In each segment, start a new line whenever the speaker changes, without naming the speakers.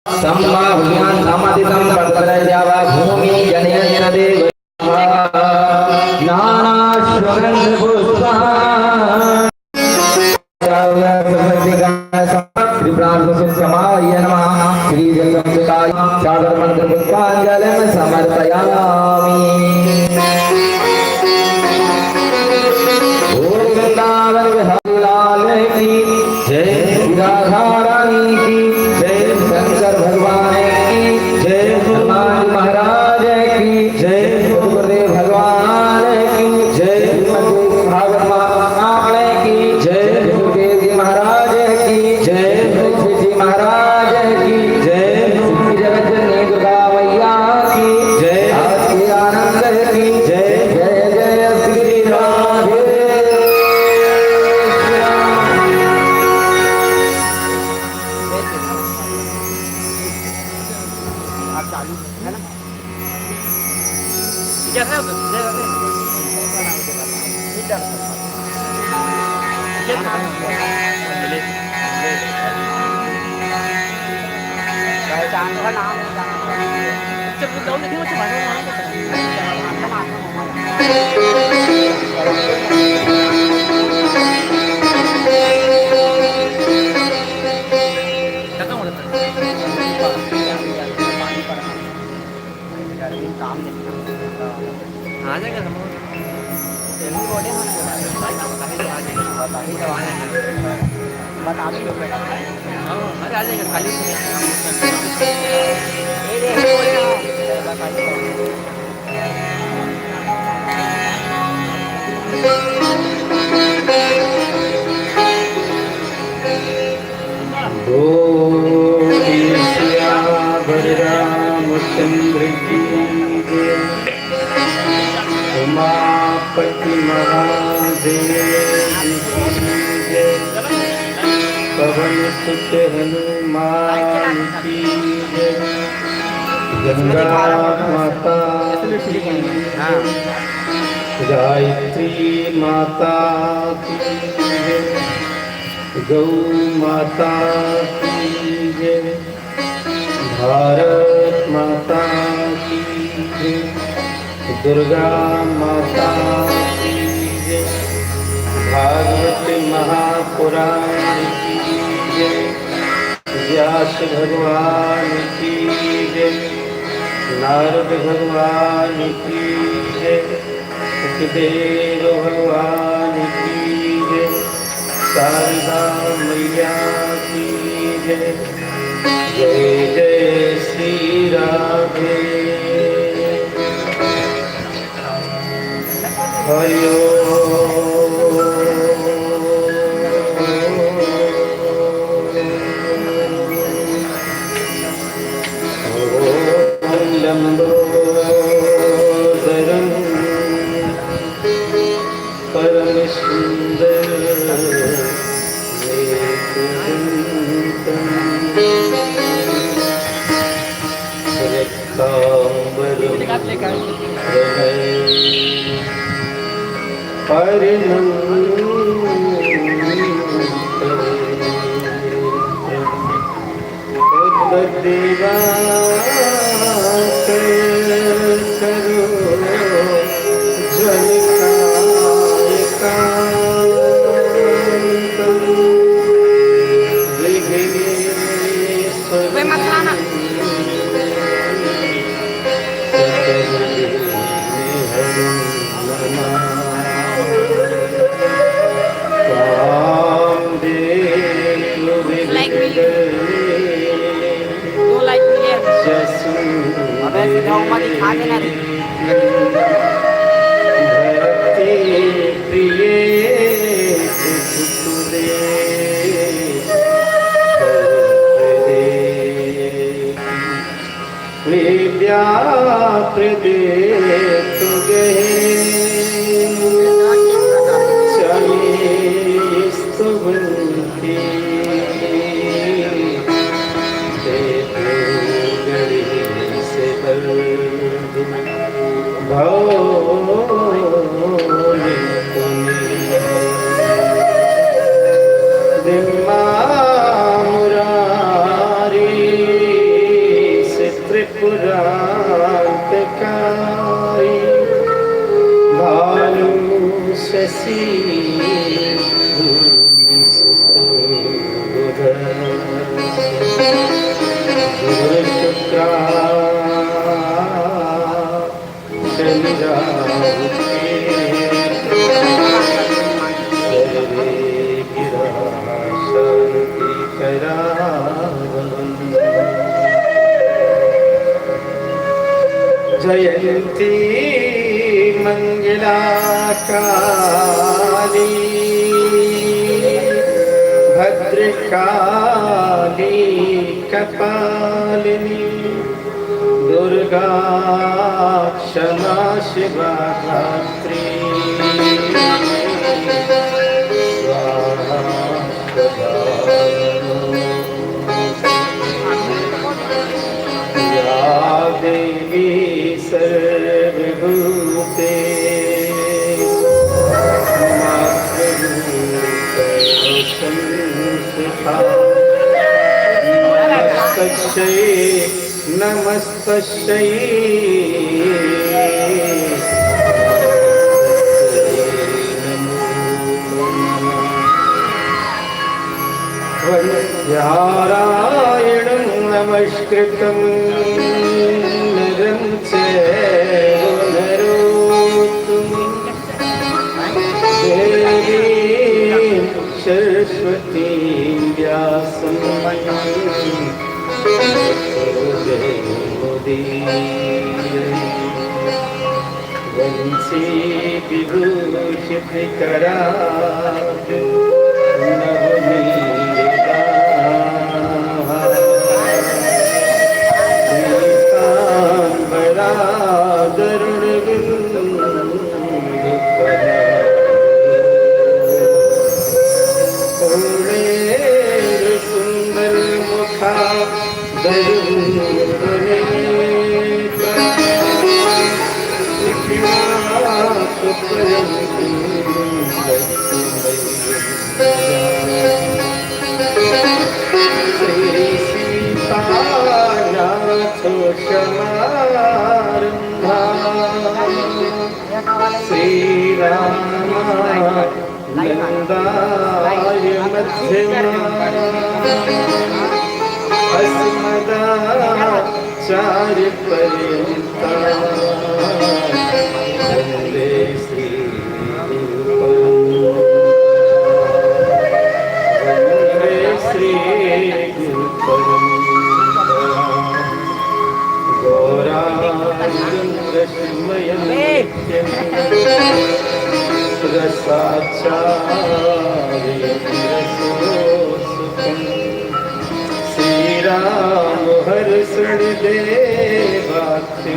सम्माहुयान् समादितं पत्रयावा भूमि जनयन देव नानाश्वगन्धपुष्पान् त्रिप्राणसुषमाय नमः श्रीजगन्मताय सागरमन्त्रपुष्पाञ्जलिं समर्पयामि। ओम वृंदावन बिहारी लाल की जय, राधा रानी की जय, शंकर भगवान की जय, हनुमान महाराज की जय, गुरुदेव भगवान की जय, भागवत महाराज की जय, गुरुदेव जी महाराज की जय, श्री जी महाराज की जय, जगत जननी दुर्गा मैया की जय, आरती आनंद की जय, जय जय श्री राधे। रामचंद्र की उमापति महादेव पवन सुत हनुमान की गंगा माता गायत्री माता की गौ माता की जय, भारत माता की जय, दुर्गा माता की जय, भागवत महापुराण की जय, व्यास भगवान की जय, नारद भगवान की जय, सुखदेव भगवान की जय, शारदा मैया की जय, जय जय श्री राधे। हरि ओम लंबोदरं परम सुंदर देवा करो जल विद्या प्रदेश गए स्तुवन्ति मुरारी
त्रिपुरान्तकारी भानु शशि शुक्रा शनि राहु जयंती मंगला काली भद्रकाली कपालिनी दुर्गा क्षमा शिवा धात्री या देवी सर्वभूते नमस्तस्यै नारायणं नमस्कृतं नरं चैव नरोत्तमं देवीं सरस्वतीं व्यासं वंशी विभूषितकरा सुंदर मुखा श्री राम नंदाय मध्यमा अस्मदाचार्य पर्यंता वंदे श्री गुरुपरं गौरांगमयं श्री राम हर्षण देवाख्य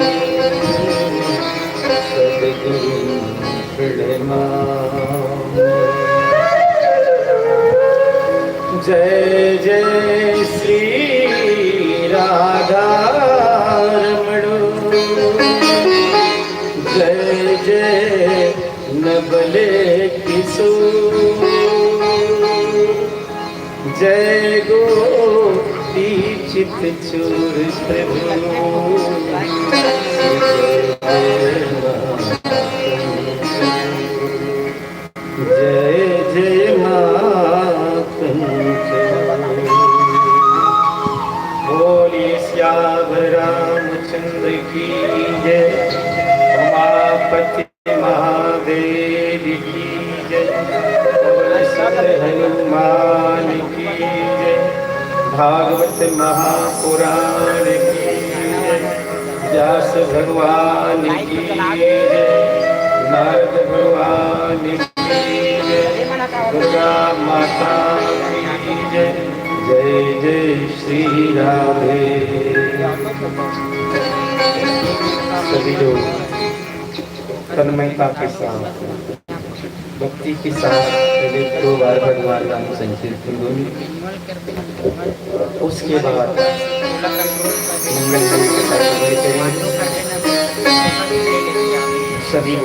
सद्गुरु प्रणमामि। जय जय श्री राधा रमण जय जय नबले किशोर जय गोपी चित चूर प्रभु जय जय मातंग बोलिए श्यावर रामचंद्र की जय उमापति महादेव की जय हनुमान की जय भागवत महापुराण की जय व्यास भगवान की जय नारद भगवान की जय दुर्गा माता की जय जय जय श्री राधे। सभी लोग तन्मयता के साथ भक्ति के साथ पहले 2 बार भगवान नाम संकीर्तन बोलिए, उसके बाद सभी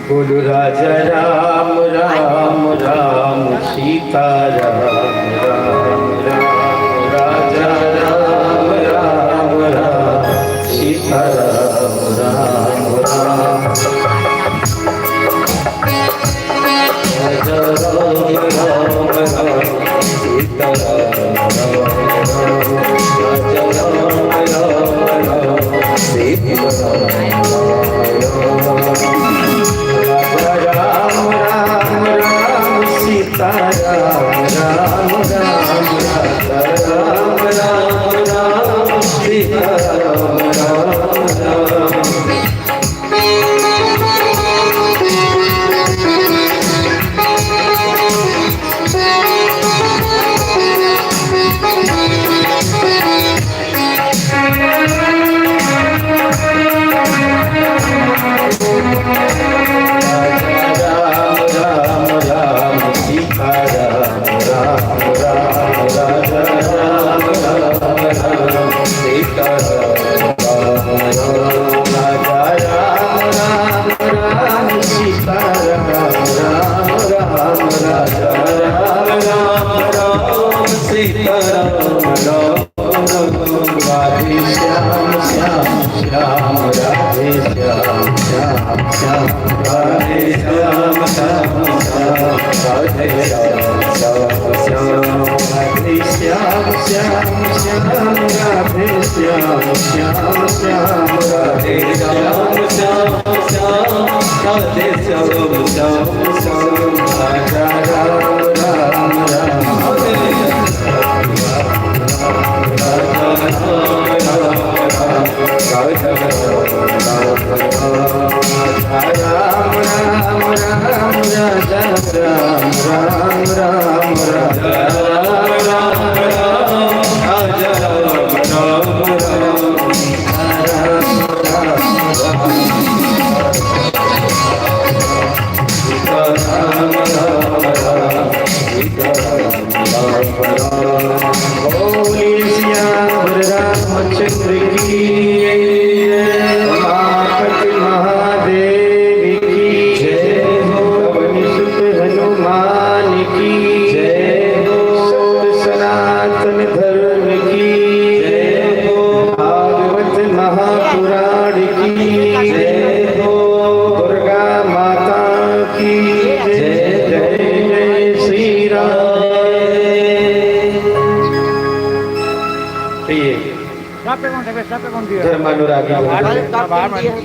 बोलो राजा राम राम राम सीता राम राम राम राजा राम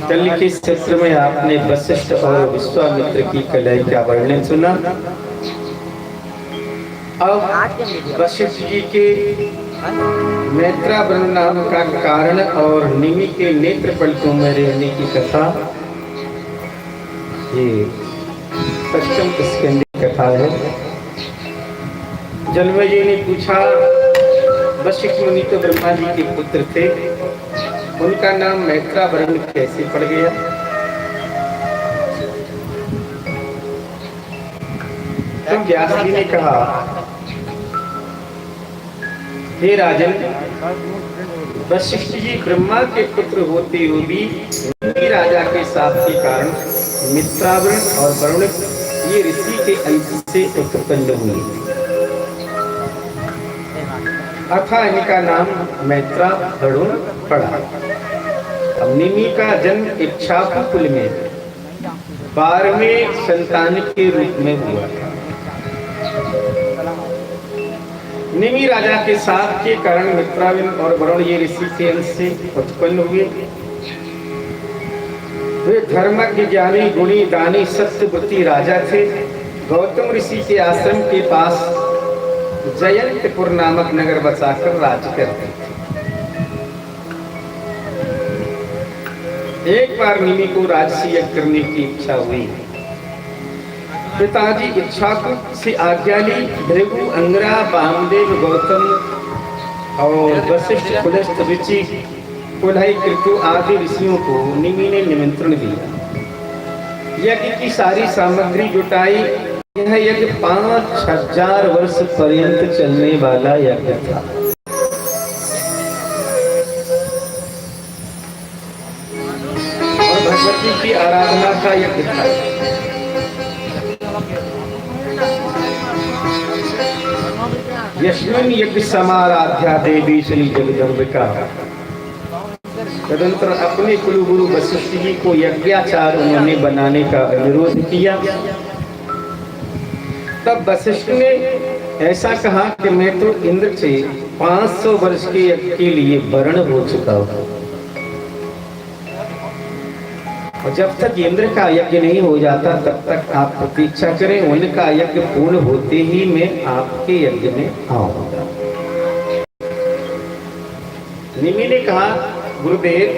कल के सत्र में आपने वशिष्ठ और विश्वामित्र की कलह का वर्णन सुना। अब वशिष्ठ जी के नेत्रावरण नाम का कारण और निमि के नेत्र पलकों में रहने की कथा, ये सप्तम स्कंद की कथा है। जन्मेजय जी ने पूछा, वशिष्ठ मुनि तो ब्रह्मा जी के पुत्र थे, उनका नाम नेत्रावरण कैसे पड़ गया? तो व्यास जी ने कहा, हे राजन, वशिष्ठ जी ब्रह्मा के पुत्र होते हुए भी निमि राजा के साथ के कारण मित्रावरण और वरुण ये ऋषि के अंश से उत्पन्न हुए, अतः इनका नाम मैत्रावरुण पड़ा। अब निमि का जन्म इक्ष्वाकु कुल में 12वें संतान के रूप में हुआ था। निमि राजा के साथ के कारण मित्रावरुण और वरुण ये ऋषि के अंश से उत्पन्न हुए। वे धर्मज्ञ, ज्ञानी, गुणी, दानी, सत्यव्रती राजा थे। गौतम ऋषि के आश्रम के पास जयंतपुर नामक नगर बसाकर राज करते थे। एक बार निमि को राजसी यज्ञ करने की इच्छा हुई। पिताजी इक्ष्वाकु से आज्ञा ली। भृगु, अंगरा, वामदेव, गौतम और वशिष्ठ, पुलस्त, ऋचि, पुलह, कृतु आदि ऋषियों को निमि ने निमंत्रण दिया। यज्ञ की सारी सामग्री जुटाई। यह यज्ञ 5000 वर्ष पर्यंत चलने वाला यज्ञ था। और भगवती की आराधना का यज्ञ था। यस्मिन् यज्ञ समाराध्या देवी श्री जगदम्बिका। तदंतर अपने कुलगुरु वशिष्ठ जी को यज्ञाचार उन्होंने बनाने का अनुरोध किया। तब वशिष्ठ ने ऐसा कहा कि मैं तो इंद्र से 500 वर्ष के यज्ञ के लिए वर्ण हो चुका हूं, और जब तक इंद्र का यज्ञ नहीं हो जाता तब तक आप प्रतीक्षा करें, उनका यज्ञ पूर्ण होते ही मैं आपके यज्ञ में आऊंगा। निमि ने कहा, गुरुदेव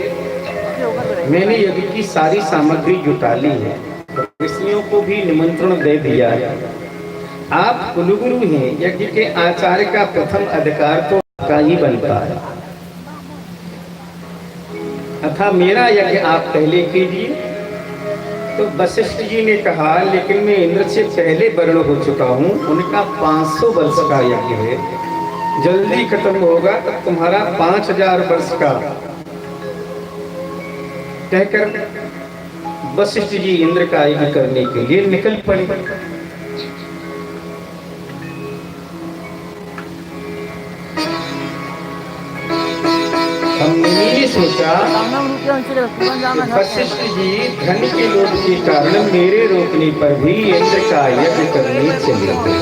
मैंने यज्ञ की सारी सामग्री जुटा ली है, ऋषियों को भी निमंत्रण दे दिया है, आप कुलगुरु हैं, यज्ञ के आचार्य का प्रथम अधिकार तो आपका ही बनता है, अतः मेरा यज्ञ आप पहले कीजिए। तो वशिष्ठ जी ने कहा, लेकिन मैं इंद्र से पहले वर्ण हो चुका हूँ, उनका 500 वर्ष का यज्ञ है, जल्दी खत्म होगा, तब तुम्हारा 5000 वर्ष का। कहकर वशिष्ठ जी इंद्र का यज्ञ करने के लिए निकल पड़े। हमने सोचा वशिष्ठ जी धन के लोभ के कारण मेरे रोकने पर भी इंद्र का यज्ञ करने चले गए।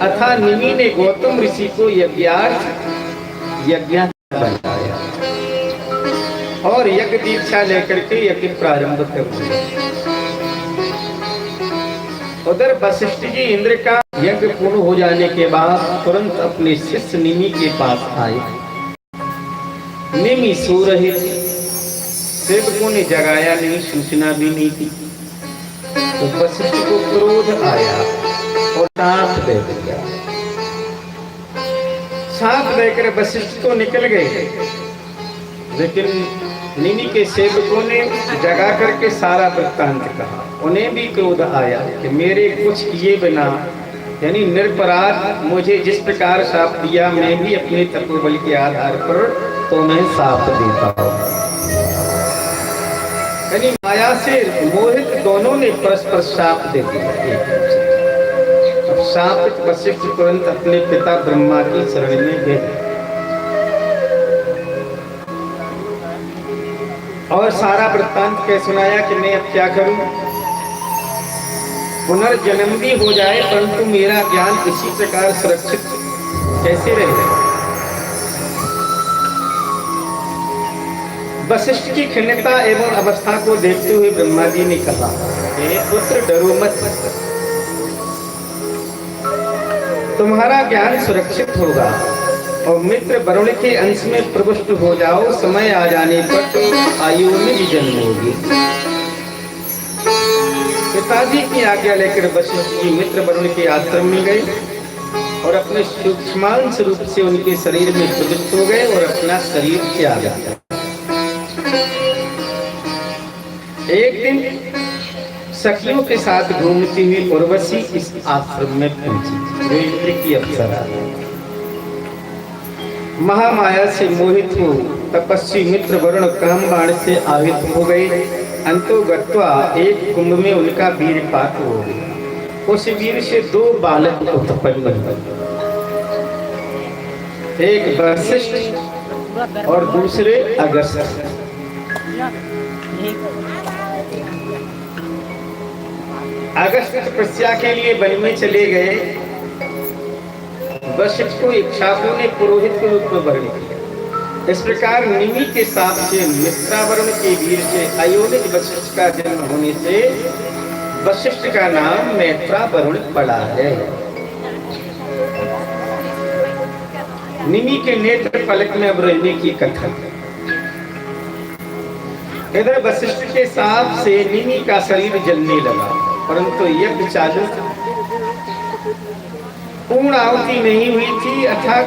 अथा निमि ने गौतम ऋषि को यज्ञ बनाया और यज्ञ दीक्षा लेकर के यज्ञ प्रारंभ कर दिया। उधर वशिष्ठ जी इंद्र का यज्ञ पूर्ण हो जाने के बाद तुरंत अपने शिष्य निमि के पास आए। निमि सो रहे थे, सेवकों ने जगाया नहीं, सूचना भी नहीं थी, तो वशिष्ठ को क्रोध आया और साप दे दिया। साप देकर वशिष्ठ तो निकल गए, लेकिन निमि के सेवकों ने जगा करके सारा वृत्तांत कहा। उन्हें भी क्रोध आया कि मेरे कुछ किए बिना, यानी निरपराध मुझे जिस प्रकार शाप दिया, मैं भी अपने तपोबल के आधार पर तो मैं शाप देता हूं। यानी माया से मोहित दोनों ने परस्पर शाप दे दिया। अब शापित वशिष्ठ तुरंत अपने पिता ब्रह्मा की शरण में गए और सारा वृत्तांत कह सुनाया कि मैं अब क्या करूं, पुनर्जन्म भी हो जाए परंतु मेरा ज्ञान इसी प्रकार सुरक्षित कैसे रहे। वशिष्ठ की खिन्नता एवं अवस्था को देखते हुए ब्रह्मा जी ने कहा, पुत्र डरो मत, तुम्हारा ज्ञान सुरक्षित होगा और मित्र वरुण के अंश में प्रविष्ट हो जाओ, समय आ जाने पर आयु में भी जन्म होगी। पिताजी की आज्ञा लेकर वशिष्ठ जी मित्र वरुण के आश्रम में गए और अपने सूक्ष्मांश रूप से उनके शरीर में प्रविष्ट हो गए और अपना शरीर त्याग दिया। एक दिन सखियों के साथ घूमती हुई उर्वशी इस आश्रम में पहुंची, जो इंद्र की अप्सरा है। महामाया से मोहित हो तपस्वी मित्र वरुण काम बाण से आवित हो गए। अंतोगत्वा एक कुंभ में उनका वीरपात हो गया। उस वीर से 2 बालक उत्पन्न हुए, एक वशिष्ठ और दूसरे अगस्त्य। अगस्त्य तपस्या के लिए वन में चले गए। वशिष्ठ को इक्ष्वाकु ने पुरोहित के रूप में वर्ण किया। इस प्रकार निमि के साथ से मित्रावर्ण के वीर से अयोनिज वशिष्ठ का जन्म होने से वशिष्ठ का नाम मैत्रावरुण पड़ा है। निमि के नेत्र पलक में अब रहने की कथा। इधर वशिष्ठ के साप से निमि का शरीर जलने लगा, परंतु यज्ञ चालू पूर्ण आहुति नहीं हुई थी। अर्थात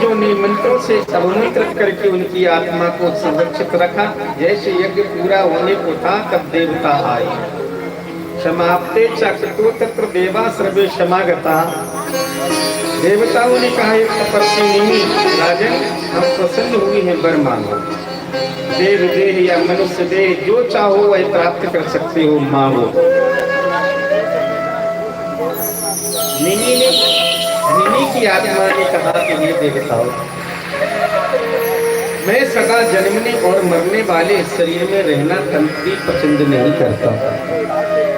जो ने मंत्रों से अवमंत्रित करके उनकी आत्मा को संरक्षित रखा। जैसे यज्ञ पूरा होने को था तब देवता आए। समाप्ते चक्रतो तत्र देवा सर्वे समागता। देवताओं ने कहा, तपस्वी निमि राजन, हम प्रसन्न हुए हैं, वर मांगो। देव देह या मनुष्य देह जो चाहो वह प्राप्त कर सकते हो, मांगो। निमि की आत्मा ने कहा कि ये देवताओं, मैं सदा जन्मने और मरने वाले शरीर में रहना तंत्री पसंद नहीं करता।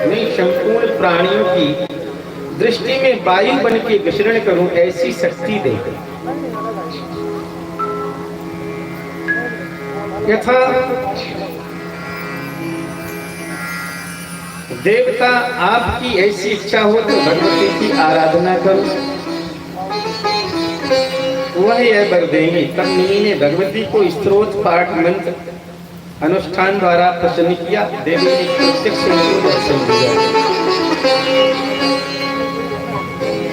मैं संपूर्ण प्राणियों की दृष्टि में वायु बन के विचरण करूं, ऐसी शक्ति दे। यथा देवता आपकी ऐसी इच्छा हो तो भगवती की आराधना करो, वह यह वर देंगे। तब मुनि ने भगवती को स्तोत्र पाठ मंत्र अनुष्ठान द्वारा प्रसन्न किया। देवी ने प्रत्यक्ष दर्शन दिया।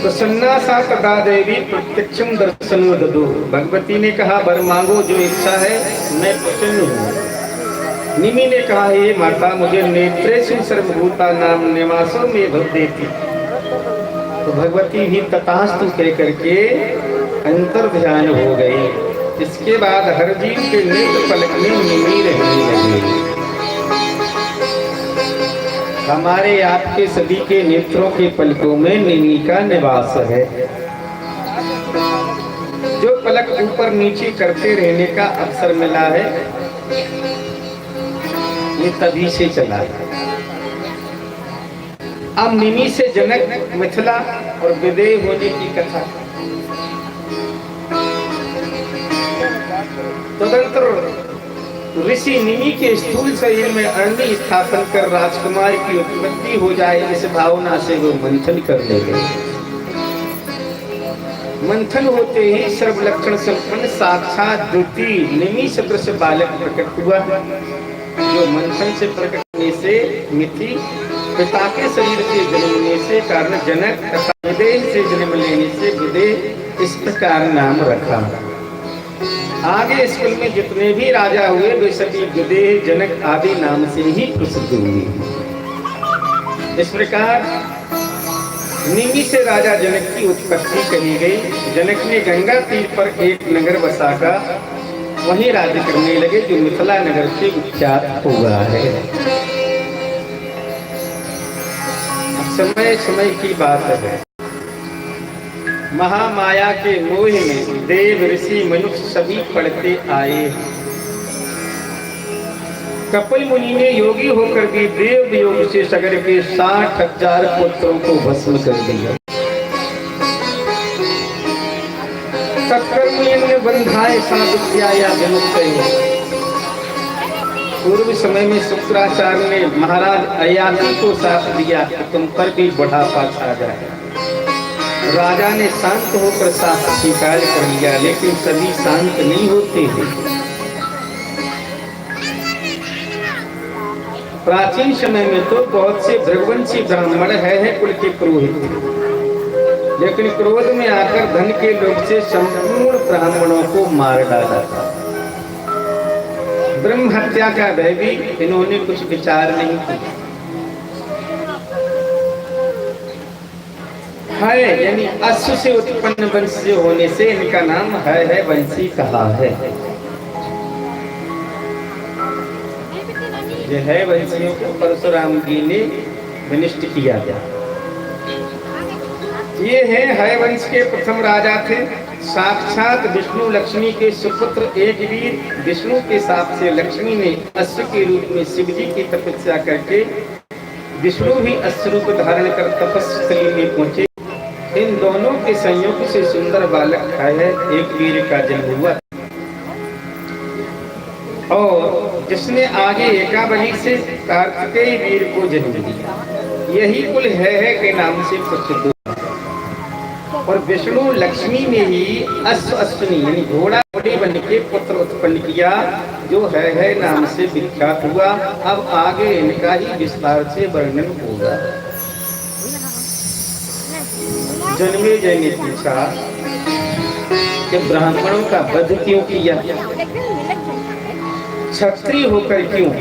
प्रसन्ना सा तदा देवी प्रत्यक्षम दर्शन ददो। भगवती ने कहा, वर मांगो, जो इच्छा है, मैं प्रसन्न हूँ। निमि ने कहा, हे माता, मुझे नेत्रेषु सर्वभूता नाम निवासों में भर देती। तो भगवती भी तथास्तु कह करके अंतर ध्यान हो गई। इसके बाद हर जीव के नेत्र पलक में निमि रहने लगी। हमारे आपके सभी के नेत्रों के पलकों में निमि का निवास है। जो पलक ऊपर नीचे करते रहने का अवसर मिला है, ये तभी से चला है। अब निमि से जनक, मिथिला और विदेह होने की कथा। तदंतर ऋषि निमि के स्थूल शरीर में अरणि स्थापन कर राजकुमार की उत्पत्ति हो जाए, इस भावना से वो मंथन करने गए। मंथन होते ही सर्व लक्षण संपन्न साक्षात द्युति निमि सदृश बालक प्रकट हुआ। जो मंथन से प्रकट होने से मिथि, पिता के शरीर से जन्मने से कारण जनक तथा विदेह से जन्म लेने से विदेह, इस प्रकार नाम रखा। आगे स्कूल में जितने भी राजा हुए वे सभी विदेह, जनक आदि नाम से ही प्रसिद्ध हुए। इस प्रकार निमि से राजा जनक की उत्पत्ति कही गई। जनक ने गंगा तीर पर एक नगर बसाकर वहीं राज्य करने लगे, जो मिथिला नगर से विख्यात हुआ है। समय समय की बात है। महामाया के मोह में देव, ऋषि, मनुष्य सभी पड़ते आए। कपिल मुनि ने योगी होकर भी देव योग से सगर के 60,000 पुत्रों को भस्म कर दिया। तत्कर्मण्य बंधाए साधुत्याया विमुक्तये। पूर्व समय में शुक्राचार्य ने महाराज अयाति को साथ दिया कि तुम पर भी बुढ़ापा छा जाए। राजा ने शांत होकर साथ स्वीकार कर लिया, लेकिन सभी शांत नहीं होते हैं। प्राचीन समय में तो बहुत से भृगुवंशी ब्राह्मण है कुल के पुरोहित, लेकिन क्रोध में आकर धन के लोभ से संपूर्ण ब्राह्मणों को मार डाला था। ब्रह्म हत्या का भय भी इन्होंने कुछ विचार नहीं किया। है यानी अश्व से उत्पन्न वंश होने से इनका नाम है वंशी कहा है। ये है वंशियों को परशुराम जी ने विनिष्ट किया गया। ये है वंश के प्रथम राजा थे। साक्षात विष्णु लक्ष्मी के सुपुत्र एक वीर विष्णु के साप से लक्ष्मी ने अश्व के रूप में शिव जी की तपस्या करके विष्णु भी अश्व रूप धारण कर तपस्या में पहुंचे। इन दोनों के संयोग से सुंदर बालक है एक वीर का जन्म हुआ, और जिसने आगे एकाबली से कार्तिकेय वीर को जन्म दिया। यही कुल है के नाम से प्रसिद्ध। और विष्णु लक्ष्मी ने ही अश्वनी यानी घोड़ा घोड़े बन के पुत्र उत्पन्न किया, जो है नाम से विख्यात हुआ। अब आगे इनका ही विस्तार से वर्णन होगा। जन्मेजय ने पूछा कि ब्राह्मणों का वध क्यों किया, क्षत्रिय होकर क्यों?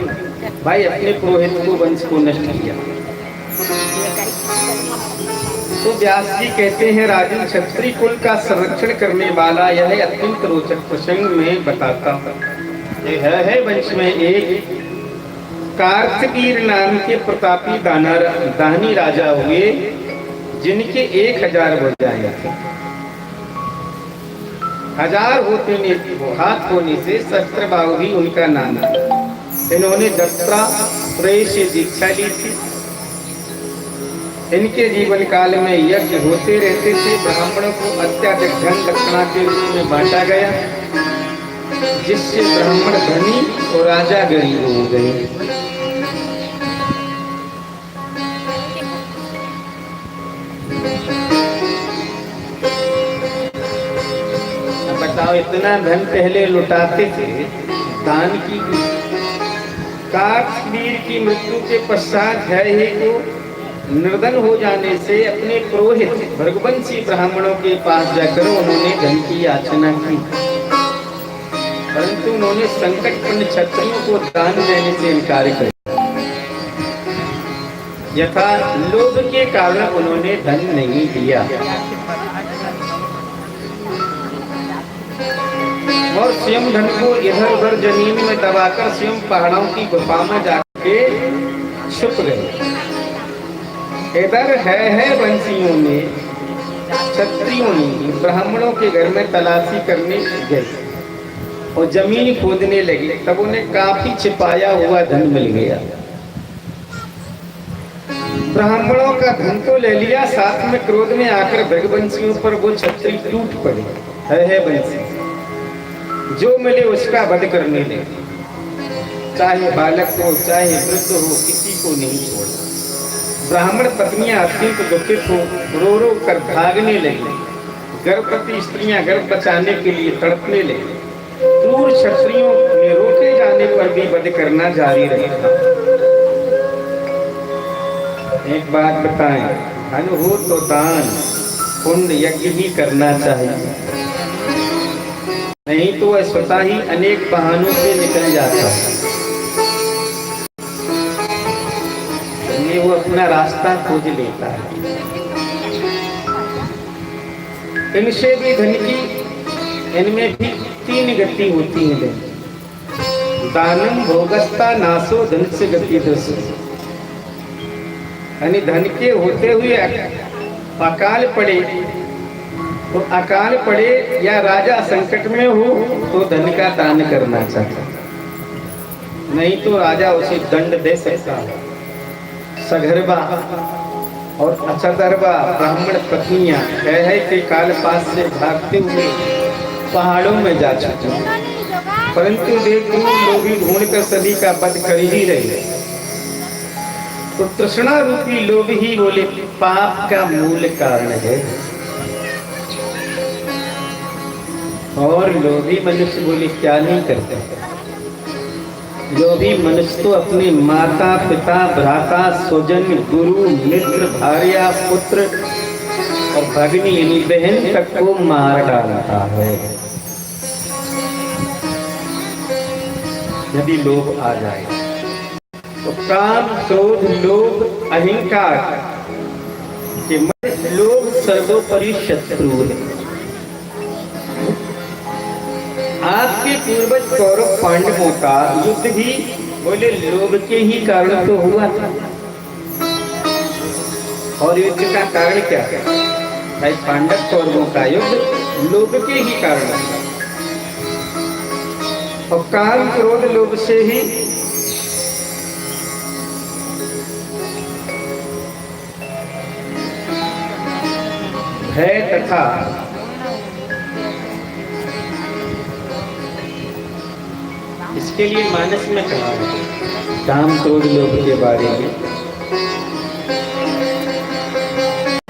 भाई अपने पुरोहित को वंश को नष्ट किया। तो व्यास जी कहते हैं, राजन क्षत्रिय कुल का संरक्षण करने वाला यह अत्यंत रोचक प्रसंग में बताता हूँ। है वंश में एक कार्तिकीर नाम के प्रतापी दानी राजा हुए, जिनके 1000 भुजाएं थी। हजार हाथ होने से सहस्त्रबाहु भी उनका नाम है। इन्होंने दत्रा त्रय से दीक्षा ली थी। इनके जीवन काल में यज्ञ होते रहते थे। ब्राह्मणों को अत्याधिक धन दक्षिणा के रूप में बांटा गया, जिससे ब्राह्मण धनी और राजा गरीब हो गए। बताओ, इतना धन पहले लुटाते थे दान की। कार्तवीर की मृत्यु के पश्चात जय को निर्धन हो जाने से अपने पुरोहित भृगुवंशी ब्राह्मणों के पास जाकर उन्होंने धन की याचना की, परंतु उन्होंने संकटपन्न क्षत्रियों को दान देने से इनकार कर यथा लोभ के कारण उन्होंने धन नहीं दिया और स्वयं धन को इधर उधर जमीन में दबाकर स्वयं पहाड़ों की गुफा में जाके छुप गए। इधर है वंशियों ने, क्षत्रियों ने ब्राह्मणों के घर में तलाशी करने गए और जमीन खोदने लगे। तब उन्हें काफी छिपाया हुआ धन मिल गया। ब्राह्मणों का धन तो ले लिया, साथ में क्रोध में आकर भृगवंशियों पर वो क्षत्रिय टूट पड़े। है वंशी, जो मिले उसका वध करने लगे, चाहे बालक हो चाहे वृद्ध हो, किसी को नहीं छोड़ा। ब्राह्मण पत्नियां अत्यंत दुखित हो रो रो कर भागने लगी। गर्भवती स्त्रियां गर्भ बचाने के लिए तड़पने लगी। क्रूर क्षत्रियों में रोके जाने पर भी वध करना जारी रहा। एक बात बताएं, धन हो तो दान पुण्य यज्ञ ही करना चाहिए, नहीं तो वह स्वतः ही अनेक बहानों से निकल जाता है। वो अपना रास्ता खोज लेता है। इनसे भी धन की, इनमें भी तीन गति होती है। दानम भोगस्ता नासो धन से गति दस। यानी धन के होते हुए अकाल पड़े तो अकाल पड़े या राजा संकट में हो तो धन का दान करना चाहिए, नहीं तो राजा उसे दंड दे सकता है। सगर्भा और अचदर्भा ब्राह्मण पत्नियां है के काल पास से भागते हुए पहाड़ों में जा चुके, परंतु देखो लोग ढूंढ कर सभी का वध कर ही रहे। तो तृष्णा रूपी लोभ ही बोले पाप का मूल कारण है। और लोभी मनुष्य बोले क्या नहीं करते। लोभी मनुष्य तो अपने माता पिता भ्राता स्वजन गुरु मित्र भार्या पुत्र और भगिनी यानी बहन तक को मार डालता है यदि लोभ आ जाए। तो काम क्रोध लोभ अहंकार के मन लोभ सर्वोपरि शत्रु है। आपके पूर्वज कौरव पांडवों का युद्ध भी बोले लोभ के ही कारण तो हुआ था। और युद्ध का कारण क्या है भाई? पांडव कौरवों का युद्ध लोभ के ही कारण था। और काम क्रोध लोभ से ही भय तथा इसके लिए मानस में कहा है काम क्रोध लोभ के बारे में।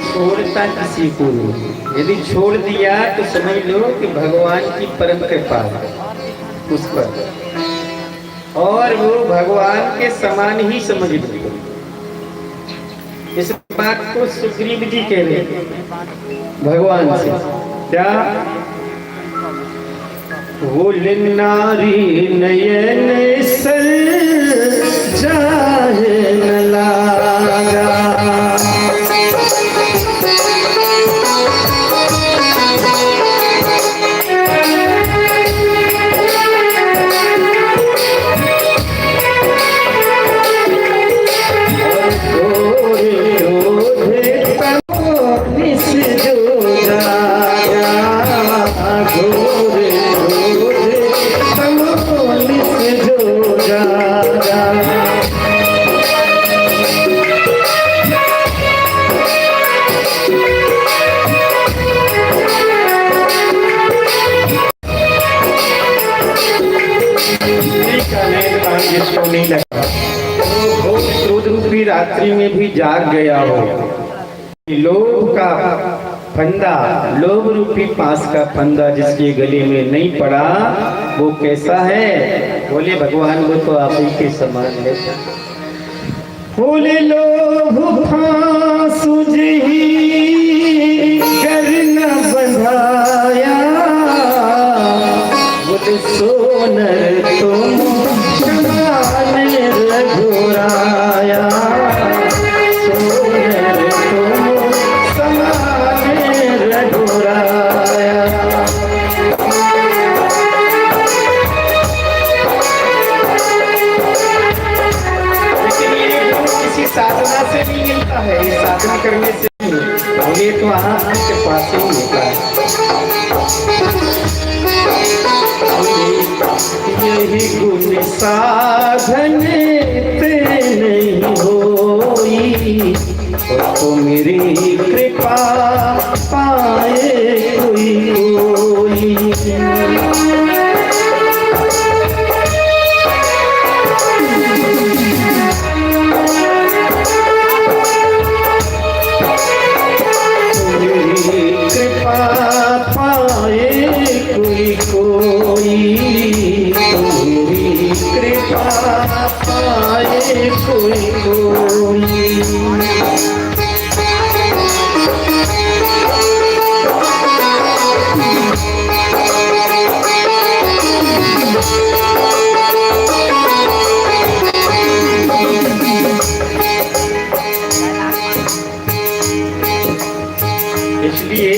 छोड़ता किसी को नहीं, यदि छोड़ दिया तो समझ लो कि भगवान की परम कृपा है उस पर, और वो भगवान के समान ही समझ लो। इस बात को सुग्रीव जी कह रहे भगवान से, क्या वो नारी नयन सर जाहे न लागा। Oh रात्रि में भी जाग गया हो, लोभ का फंदा, लोभ रूपी पास का फंदा जिसके गले में नहीं पड़ा, वो कैसा है? बोले भगवान वो तो आप ही के समान है। बोले लोभ फांस ही कर न बंधाया, बोले सोनर तुम समान रघुराया, सोनर तुम समान रघुराया। किसी साधना से नहीं मिलता है, ये साधना करने से नहीं, बोले तो आपके पास ही मिलता है। यही गुण साधन ते नहीं होई, तो मेरी कृपा पाए कोई। कृपा पाए कोई, तुम्हारी कृपा पाए कोई। इसलिए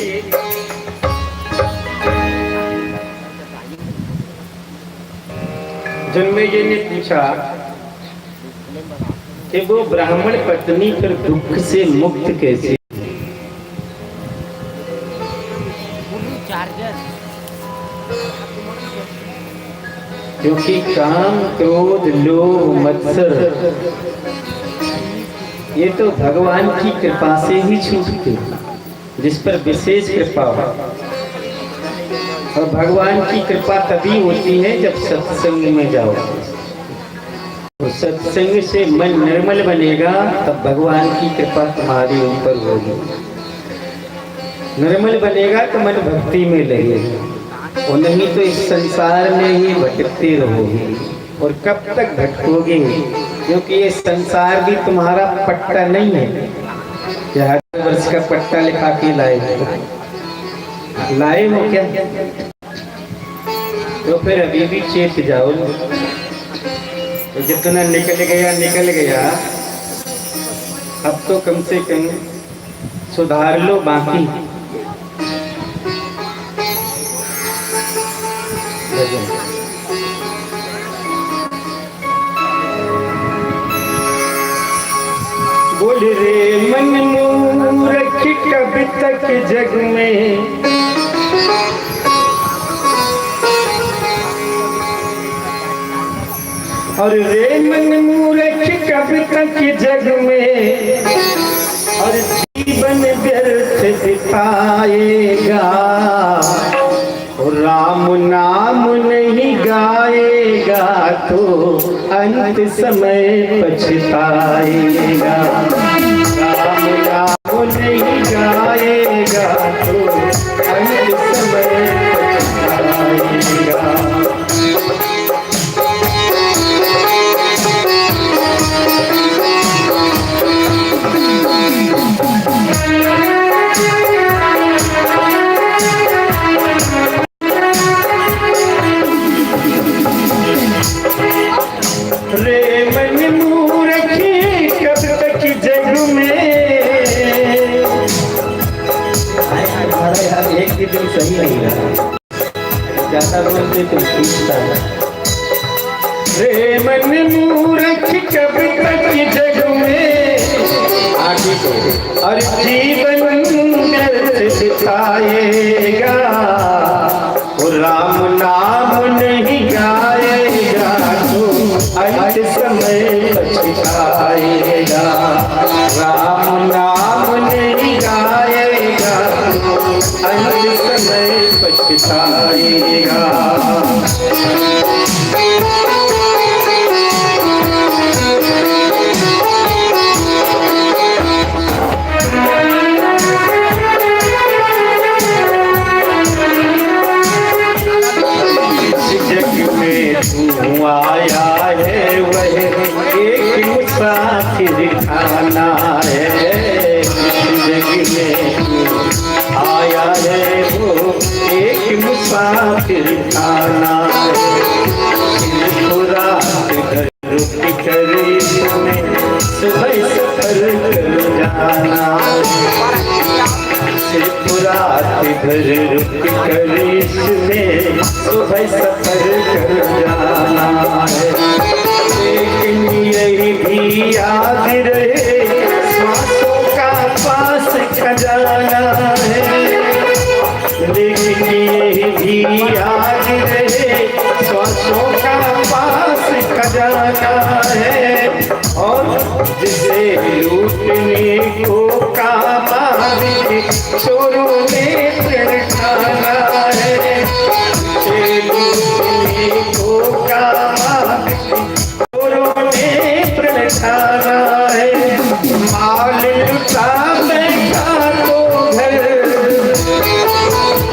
जन्मेजय ने पूछा कि वो ब्राह्मण पत्नी फिर दुख से मुक्त कैसे? क्योंकि काम, क्रोध, लोभ, मत्सर ये तो भगवान की कृपा से ही छूटते, जिस पर विशेष कृपा हो। और भगवान की कृपा तभी होती है जब सत्संग में जाओ, और सत्संग से मन निर्मल बनेगा, तब भगवान की कृपा तुम्हारे ऊपर होगी। निर्मल बनेगा तो मन भक्ति में लगेगा, और नहीं तो इस संसार में ही भटकते रहोगे। और कब तक भटकोगे? क्योंकि ये संसार भी तुम्हारा पट्टा नहीं है, 1000 वर्ष का पट्टा लिखा के लाए हो क्या? तो फिर अभी भी चेत जाओ, तो जितना निकल गया, अब तो कम से कम सुधार लो, बाकी बोल रे मन मूर्ख कब तक जग में, और रे मन मूर्ख कब तक जग में, और जीवन व्यर्थ बिताएगा, और राम नाम नहीं गाएगा तो अंत समय पछताएगा। राम नाम नहीं गाएगा तो अंत समय पछताएगा। रे मन मूर्ख कब तक जग में, यार एक भी दिन सही नहीं रहा, ज्यादा बोलते तो खींचता है। रे मन मूर्ख कब तक जग में, आगे को और जीवन व्यर्थ बिताएगा, और राम नाम नहीं गाएगा तो अंत समय पछताएगा। राम नाम नहीं गाएगा तो अंत समय पछताएगा। मुसाफिर खाना पूरा रुक कर इसमें सुबह सफर कर जाना पूरा भर रुक कर इसमें सुबह सफर कर जाना है। लेकिन यही भी याद रहे श्वासों का पास खजाना है। लेकिन यही भी याद रहे श्वासों का पास खजाना है। और जिसे लूटने को कामारी चोरों ने ठाना है। लूटने को कामारी चोरों ने ठाना है। माल लुटा बैठा तो घर,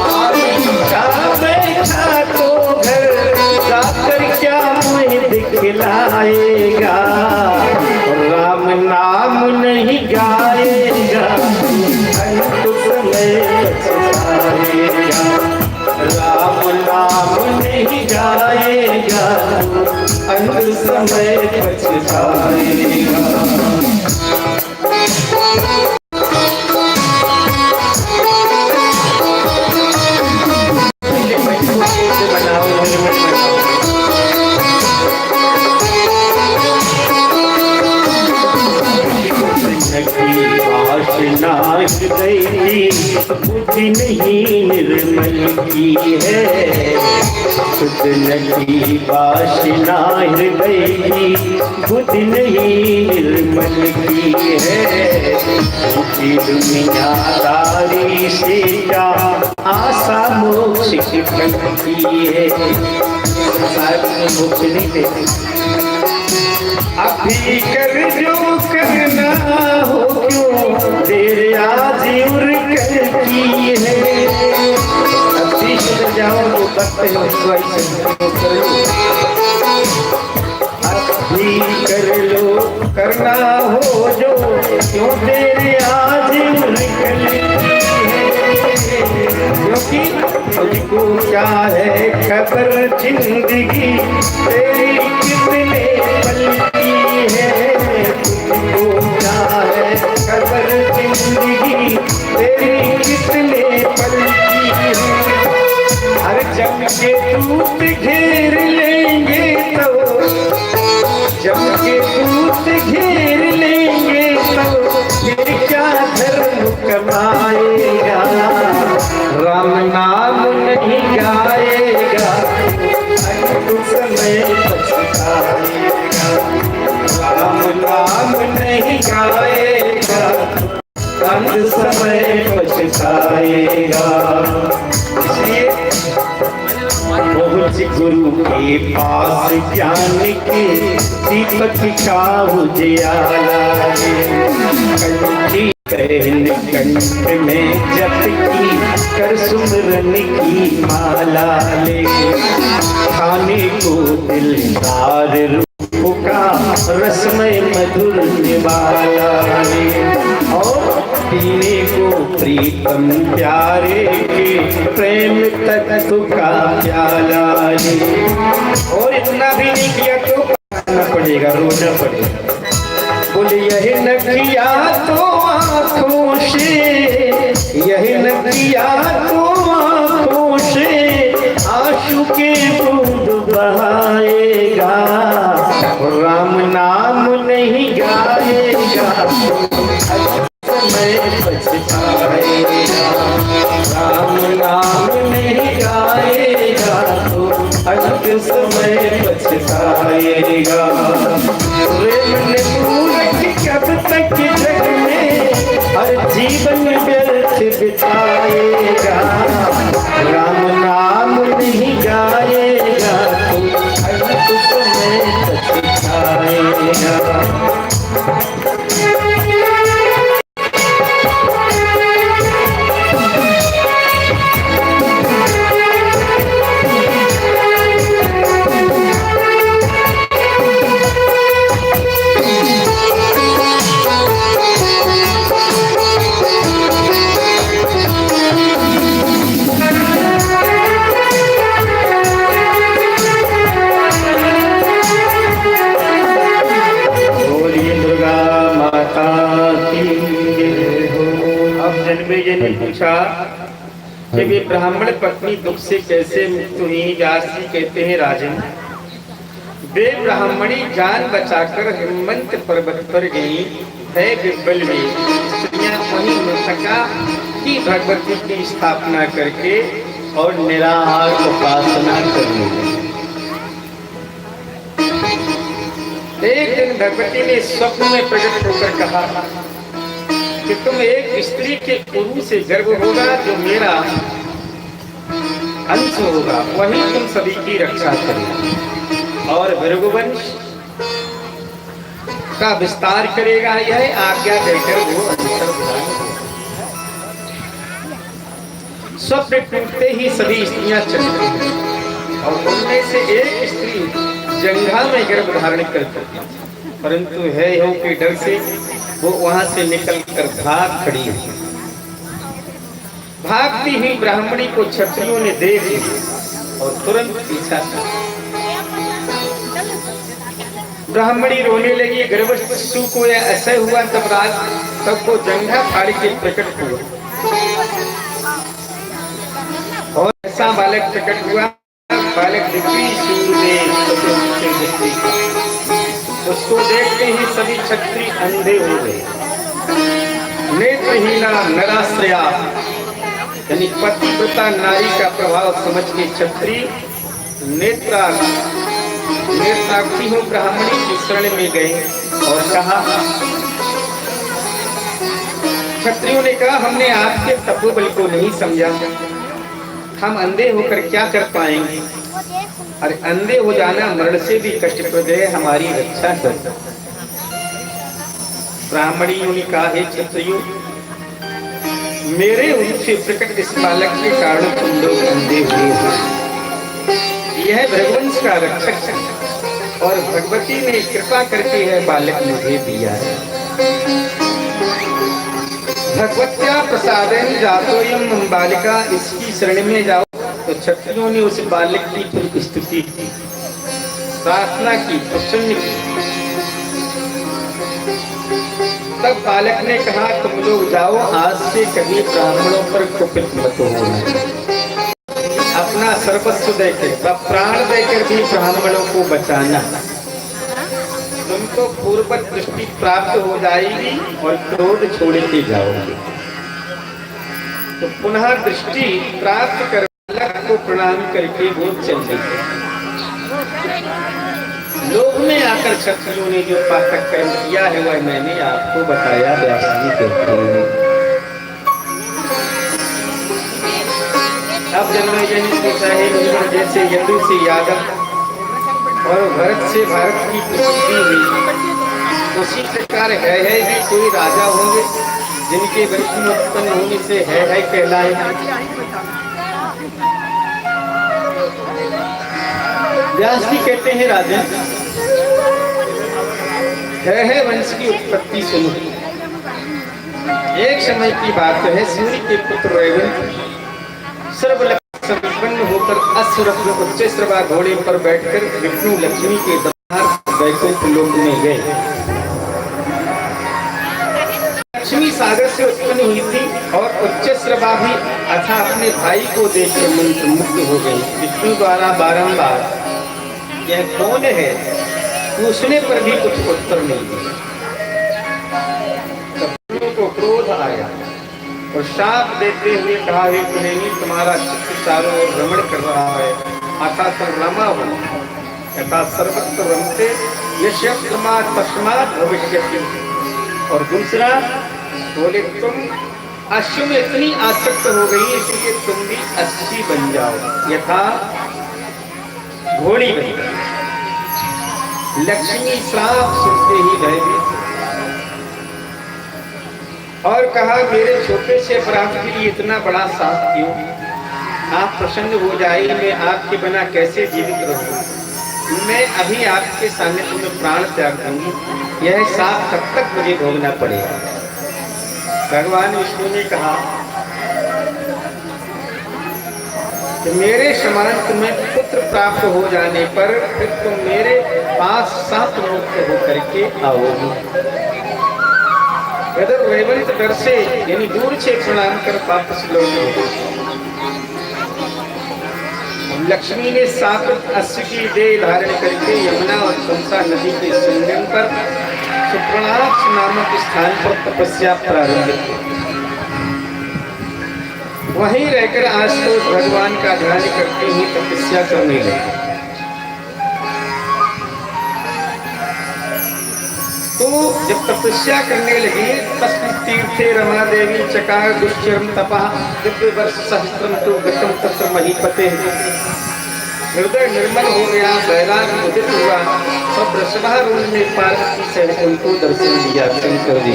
माल लुटा बैठा तो घर, जाकर क्या मुझे दिखलाएगा। राम नाम नहीं गाएगा अंत समय पछताएगा। राम नाम नहीं गाएगा अंत समय पछताएगा। बुद्धि नहीं निर्मल की है। सुधनकी वासना हृदय की बुद्धि नहीं निर्मल की है। दुनियादारी से क्या आशा मोक्ष की बनती है। मोक्ष नहीं देते। अभी कर जो करना हो क्यों देर आज उर कर की है। अभी सुन जाओ तो करते हो अभी कर लो करना हो जो क्यों देर आज उर कर की है। क्योंकि मुझको क्या है खबर जिंदगी तेरी कितने पल की है। तुझको क्या है खबर जिंदगी तेरी कितने पल की है। हर जम के दूत घेर लेंगे तो, जम के दूत घेर लेंगे तो फिर क्या धर्म कमाएगा। राम नाम नहीं गाएगा अंत समय पछताएगा। राम नाम नहीं गाएगा अंत समय पछताएगा। इसलिए पहुँच गुरु के पास ज्ञान के दीपक का उजियाला कंठी पहन कंठ में जप की कर सुमरन की माला ले। खाने को दिलदार रूप का रसमय मधुर निवाला ले। और पीने को प्रीतम प्यारे के प्रेम तत्व का प्याला ले। और इतना भी नहीं किया तो खाना पड़ेगा, रोना पड़ेगा। बोले यही न किया तो आँखों से, यही न किया तो आँखों से आंसू के बूंद बहाएगा। राम नाम नहीं गाएगा समय पछताएगा। राम नाम नहीं गाएगा तो अंत समय पछताएगा। प्रेम ने कब तक जग में हर जीवन व्यर्थ बिताएगा। राम नाम नहीं गाएगा तो अंत समय पछताएगा। पूछा कि वे ब्राह्मण पत्नी दुख से कैसे मुक्त हुई। व्यास जी कहते हैं राजन, वे ब्राह्मणी जान बचाकर हिमवंत पर्वत पर गई है। बिब्बल में स्त्रियां वहीं मृतका की भगवती की स्थापना करके और निराहार उपासना करने लगी। एक दिन भगवती ने स्वप्न में प्रकट होकर कहा कि तुम एक स्त्री के उरु से गर्भ होगा, जो मेरा अंश होगा, वही तुम सभी की रक्षा करेगा और भृगुवंश का विस्तार करेगा। यह आज्ञा देकर वो अंतर्धान हुआ। स्वप्न टूटते ही सभी स्त्रियां चली गईं और उनमें से एक स्त्री जंघा में गर्भ धारण करती थी, परंतु है हो के डर से वो वहां से निकलकर भाग खड़ी हुई। भागती हुई ब्राह्मणी को क्षत्रियों ने देख लिया और तुरंत पीछा किया। ब्राह्मणी रोने लगी, गर्भवती को यह असह्य हुआ। तब वो जंघा फाड़ के प्रकट हुआ और ऐसा बालक प्रकट हुआ। बालक उसको देखते ही सभी क्षत्रिय अंधे हो गए। नेत्रहीना नराश्रया यानी पतिव्रता नारी का प्रभाव समझ के क्षत्रिय नेत्राक्षी हो ब्राह्मणी की शरण में गए और कहा, क्षत्रियों ने कहा, हमने आपके तपोबल को नहीं समझा, हम अंधे होकर क्या कर पाएंगे। अरे अंधे हो जाना मरण से भी कष्टप्रद है, हमारी रक्षा कर। ब्राह्मणियों ने कहा, हे क्षत्रियों, मेरे उनसे प्रकट इस बालक के कारण तुम लोग अंधे हुए हो। यह भृगुवंश का रक्षक है और भगवती ने कृपा करके यह बालक मुझे दिया है। भगवत्या प्रसादेन जातोयम बालिका, इसकी शरण में जाओ। तो क्षत्रियों ने उस बालक की फिर स्तुति की, प्रार्थना की, प्रसन्न की। तब बालक ने कहा, तुम लोग जाओ, आज से कभी ब्राह्मणों पर कुपित मत होना। अपना सर्वस्व देकर, प्राण देकर भी ब्राह्मणों को बचाना। तुमको पूर्व दृष्टि प्राप्त हो जाएगी और क्रोध छोड़ के जाओगे। तो पुनः दृष्टि प्राप्त कर को प्रणाम करके वो चल गई। लोक में आकर क्षत्रियों ने जो पातक कर्म किया है वह मैंने आपको बताया। व्यास जी कहते हैं, अब जन्मेजय ने पूछा है, जैसे यदु से यादव और भरत से भारत की प्रसिद्धि हुई, उसी प्रकार है भी कोई राजा होंगे जिनके वंश में उत्पन्न होने से है कहलाए। व्यास जी कहते हैं, राजन, है वंश की उत्पत्ति सुनो। एक समय की बात है, सूर्य के पुत्र रेवंत सर्वलक्षण संपन्न होकर अश्वरथ उच्चैश्रवा घोड़े पर बैठकर विष्णु लक्ष्मी के दरबार वैकुंठ लोक में गए। लक्ष्मी सागर से उत्पन्न हुई थी और उच्चैश्रवा भी अथा अपने भाई को देखकर मंत्रमुग्ध हो गई। विष्णु द्वारा बारंबार यह कौन है पूछने पर भी कुछ उत्तर नहीं दिया। तब को क्रोध आया और शाप देते हुए कहा, हे कुलेनी, तुम्हारा चित्त चारों ओर भ्रमण कर रहा है। अथा सर्वमा यथा सर्वत्र रमते यशमात् तस्मात् भविष्यति। और दूसरा बोले, तुम अश्व में इतनी आसक्त हो गई इसलिए तुम भी अश्वी बन जाओ, यथा घोड़ी बन गई। लक्ष्मी श्राप सुनते ही भयभीत और कहा, मेरे छोटे से अपराध के लिए इतना बड़ा साथ क्यों? आप प्रसन्न हो जाइए, मैं आपके बिना कैसे जीवित रहूं? मैं अभी आपके सानिध्य में प्राण त्याग दूंगी। यह साथ कब तक मुझे भोगना पड़ेगा? भगवान विष्णु ने कहा कि मेरे समान तुम्हें पुत्र प्राप्त हो जाने पर फिर तुम मेरे पास सात मुक्त होकर के आओगी। अगर रेवंत डर से यानी दूर से प्रणाम कर वापस लौटे। लक्ष्मी ने सात अश्व की देह धारण करके यमुना और कंसा नदी के संगम पर सुप्रणाक्ष नामक स्थान पर तपस्या प्रारंभ की। वहीं रहकर आशुतोष भगवान का ध्यान करते ही तपस्या करने लगे। तो जब तपस्या करने लगी तस्मिन् तीर्थे रमा देवी चकार दुश्चरम तपः दिव्य वर्ष सहस्त्रम तो गतम तत्र महीपते। हृदय निर्मल हो गया, वैराग्य उदित हुआ और वृषभारूढ़ ने पार्वती सहित उनको दर्शन दिया। शंकर जी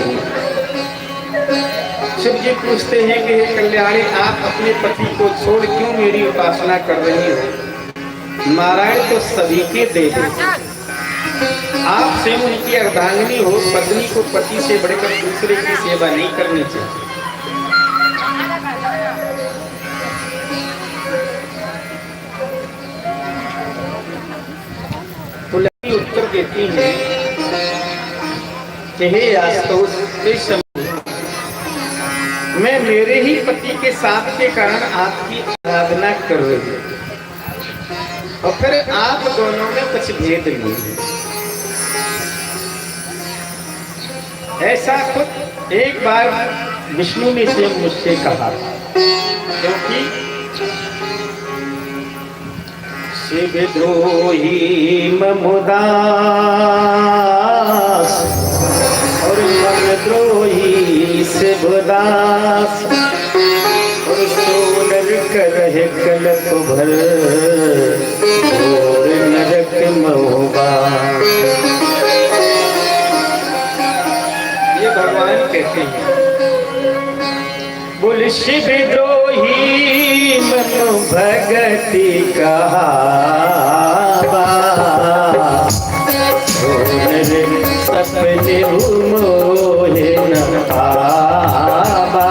शिव जी पूछते हैं कि हे कल्याणी, आप अपने पति को छोड़ क्यों मेरी उपासना कर रही हो? नारायण तो सभी के देव, आप स्वयं उनकी अर्धांगिनी हो। पत्नी को पति से बढ़कर दूसरे की सेवा नहीं करनी चाहिए। तो लक्ष्मी उत्तर देती है कि हे आशुतोष, मैं मेरे ही पति के साथ के कारण आपकी आराधना कर रही हूँ और फिर आप दोनों में कुछ भेद नहीं है। ऐसा खुद एक बार विष्णु ने स्वयं मुझसे कहा, क्योंकि शिवद्रोही ममुदास और ममद्रोही शिवदास और सोनर करहे कलप भर और नरक महुबास। ये भगवान कहते हैं, बोल शिवद्रोही मनु भगति कहावा, सपने मोहे न पावा।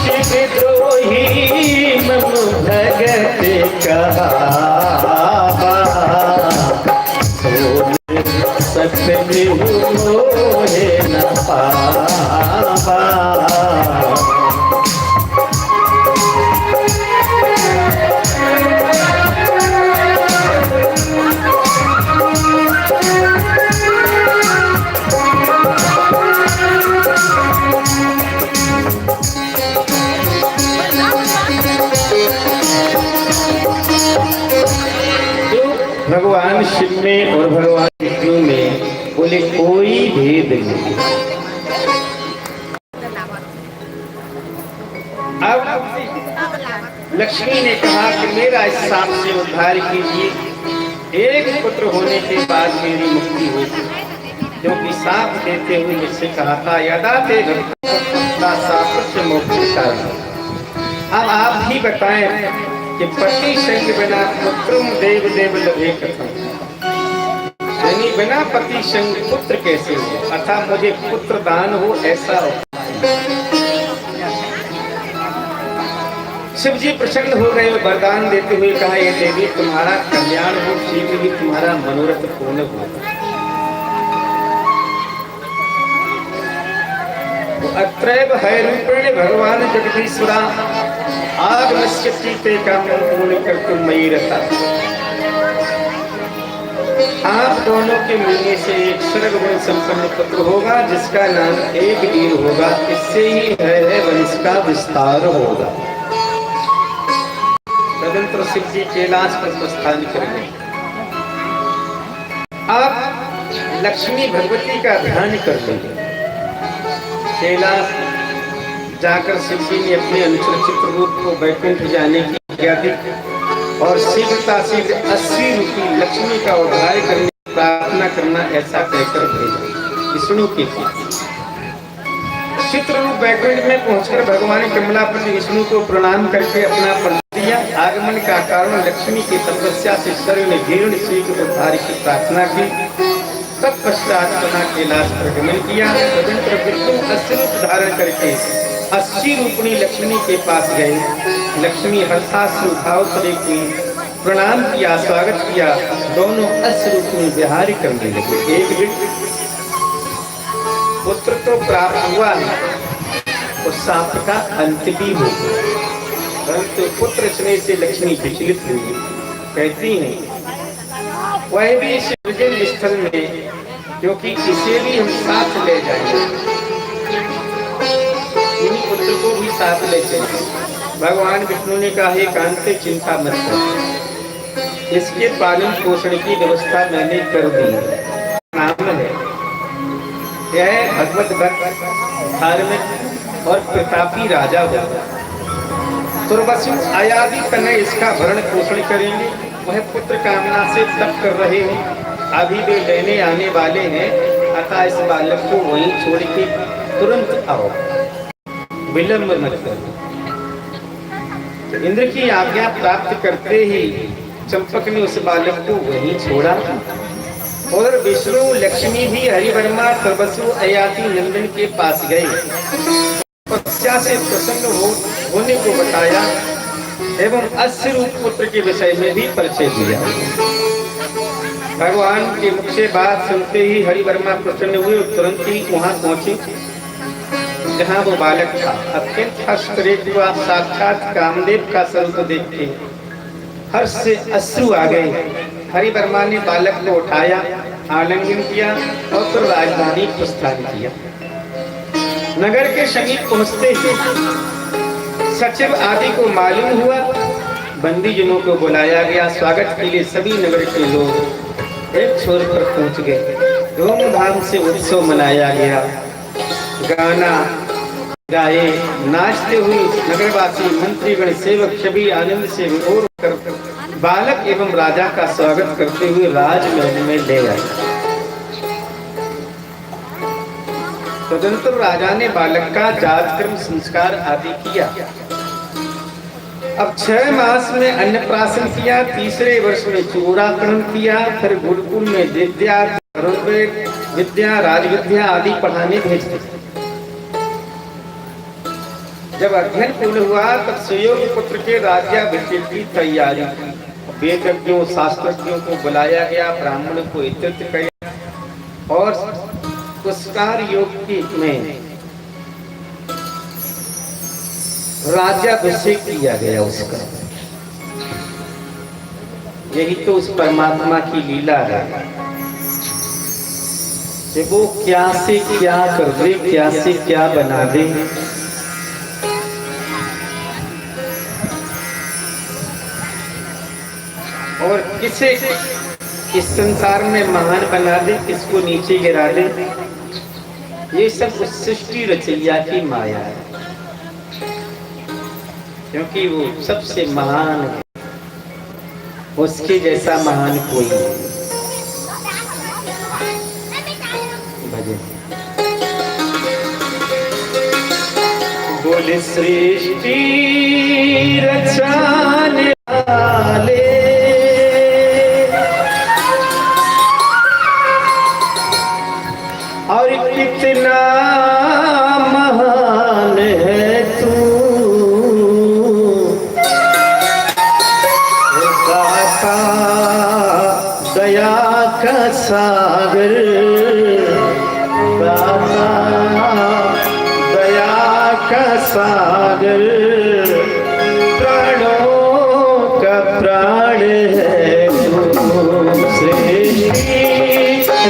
शिवद्रोही मनु भगति कहावा, सपने मोहे न पावा। भगवान शिव में और भगवान विष्णु में बोले कोई भेद नहीं। अब लक्ष्मी ने कहा कि मेरा इस सांप से उद्धार कीजिए, एक पुत्र होने के बाद मेरी मुक्ति होगी। क्योंकि सांप देते हुए मुझसे कहा था, यदा ते भक्ता मोक्ष कारण। अब आप ही बताएं कि पति संग बिना पुत्रम देव देव लभे कथम, यानी बिना पति संग पुत्र कैसे हो, अतः मुझे पुत्र दान हो ऐसा हो। शिव जी प्रसन्न हो गए, वरदान देते हुए कहा, ये देवी तुम्हारा कल्याण हो, शीघ्र ही तुम्हारा मनोरथ पूर्ण हो। तो अत्रैव है रूपेण भगवान जगदीश्वरा आगमस्य सीते का पूर्ण कर तुम मई रता। आप दोनों के मिलने से एक सर्वगुण संपन्न पुत्र होगा, जिसका नाम एक वीर होगा। इससे ही है वंश का विस्तार होगा। तदंतर शिव जी कैलाश पर प्रस्थान करेंगे। आप लक्ष्मी भगवती का ध्यान कर लेंगे। कैलाश जाकर शिव जी ने अपने अनुचर चित्रकूट को वैकुंठ जाने की आज्ञा दी और शीघ्रता से 80 रूपी लक्ष्मी का उद्धार करने की प्रार्थना करना ऐसा कहकर भेजा। विष्णु के चित्रकूट वैकुंठ में पहुंचकर भगवान कमलापति विष्णु को प्रणाम करके अपना परिचय दिया। आगमन का कारण लक्ष्मी की तपस्या से शरीर में जीर्ण शीघ्र उद्धार की प्रार्थना की। तत्पश्चात पुनः कैलाश पर गमन किया। तदंतर विष्णु 80 रूप धारण करके 80 रूपणी लक्ष्मी के पास गए। लक्ष्मी हर्षाश्रु भाव से देखी, प्रणाम किया, स्वागत किया। दोनों 80 रूपणी विहार करने लगे। एक दिन पुत्र तो प्राप्त हुआ है और सांप का अंत भी हो गया, परंतु पुत्र स्नेह से लक्ष्मी विचलित हुई। कहती हैं वह भी इस विजन स्थल में, क्योंकि इसे भी हम साथ ले जाएंगे, इन पुत्र को भी साथ ले चलेंगे। भगवान विष्णु ने कहा, हे कांते चिंता मत कर, इसके पालन पोषण की व्यवस्था मैंने कर दी है। नाम है यह भगवत भक्त, धार्मिक और प्रतापी राजा होगा। तुर्वसु आयादी तनय इसका भरण पोषण करेंगे। वह पुत्र कामना से तप कर रहे हैं, अभी वे लेने आने वाले हैं, अतः इस बालक को वहीं छोड़ के तुरंत आओ, विलंब मत करो। तो इंद्र की आज्ञा प्राप्त करते ही चंपक ने उस बालक को वहीं छोड़ा। और विष्णु लक्ष्मी भी हरिवर्मा तुर्वसु अयाति नंदन के पास गए, तपस्या से प्रसन्न होने को बताया एवं 80 रूप पुत्र के विषय में भी परिचय दिया। भगवान के मुख से बात सुनते ही हरिवर्मा प्रसन्न हुए और तुरंत ही वहां पहुंचे जहां वो बालक था। अत्यंत हर्षित हुआ, साक्षात कामदेव का स्वरूप देख के हर्ष से अश्रु आ गए। हरिवर्मा ने बालक को उठाया, आलिंगन किया और फिर राजधानी प्रस्थान किया। नगर के समीप पहुंचते ही सचिव आदि को मालूम हुआ, बंदी जनों को बुलाया गया। स्वागत के लिए सभी नगर के लोग एक छोर पर पहुंच गए। धूमधाम से उत्सव मनाया गया, गाना गाए, नाचते हुए नगरवासी मंत्रीगण सेवक सभी आनंद से विभोर कर बालक एवं राजा का स्वागत करते हुए राजमहल में ले आए। तदंतर राजा ने बालक का जातकर्म संस्कार आदि किया। अब 6 मास में अन्नप्राशन किया, तीसरे वर्ष में चूड़ाकरण किया, फिर गुरुकुल में विद्या राजविद्या आदि पढ़ाने भेज दिया। जब अध्ययन पूर्ण हुआ तब सुयोग पुत्र के राज्याभिषेक की तैयारी। वेदज्ञों शास्त्रज्ञों को बुलाया गया, ब्राह्मण को एकत्रित किया और पुष्कार योग में राज्याभिषेक किया गया उसका। यही तो उस परमात्मा की लीला है कि वो क्या से क्या कर दे, क्या से क्या बना दे। और किसे इस संसार में महान बना दे, किसको नीचे गिरा दे, ये सब उस सृष्टि रचैया की माया है, क्योंकि वो सबसे महान है, उसके जैसा महान कोई नहीं। बोले सृष्टि रचाने वाले और कितना महान है तू, दाता दया का सागर, दाता दया का सागर, प्राणों का प्राण है तू, सृष्टि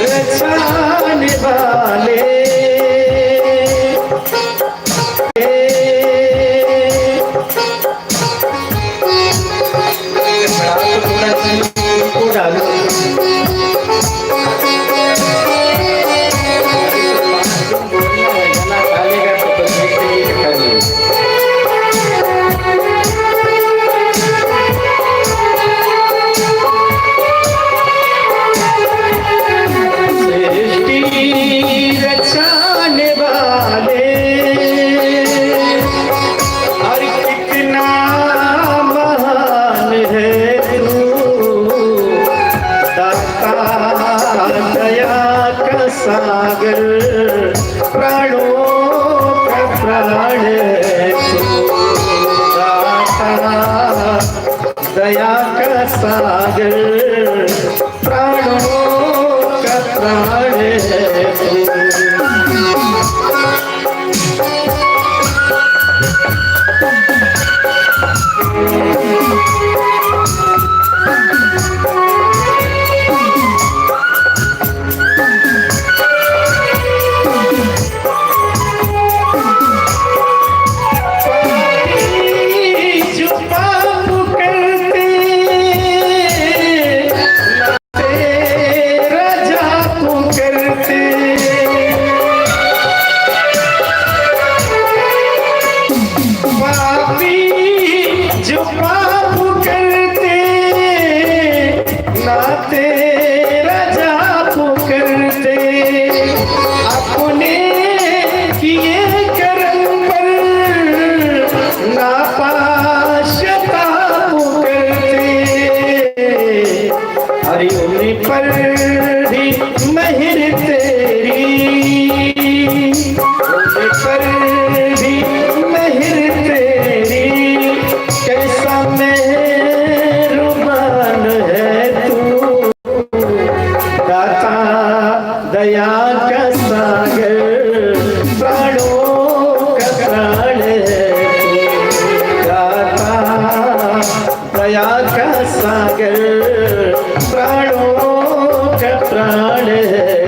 रचाने वाले। दया का सागर प्राणों का प्राण है पर भी महिर तेरी पर भी महिर तेरी कैसा मेहरबान है तू दाता दया का सागर प्राणों का प्राण है दाता दया का सागर प्राणों प्राण है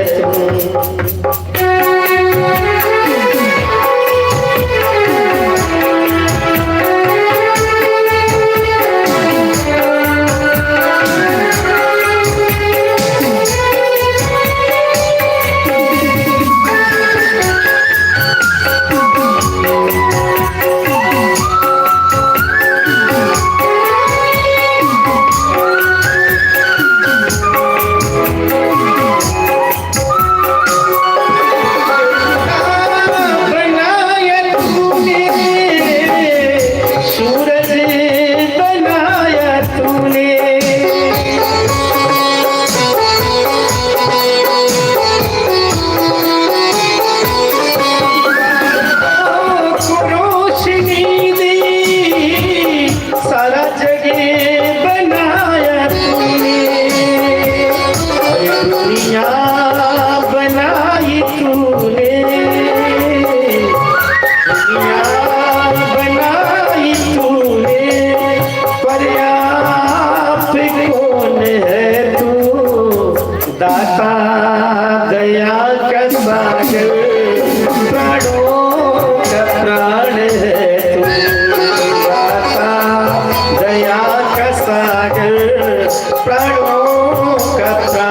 दाता दया का सागर प्राणों का प्राण है तू दाता दया का सागर प्राणों का प्राण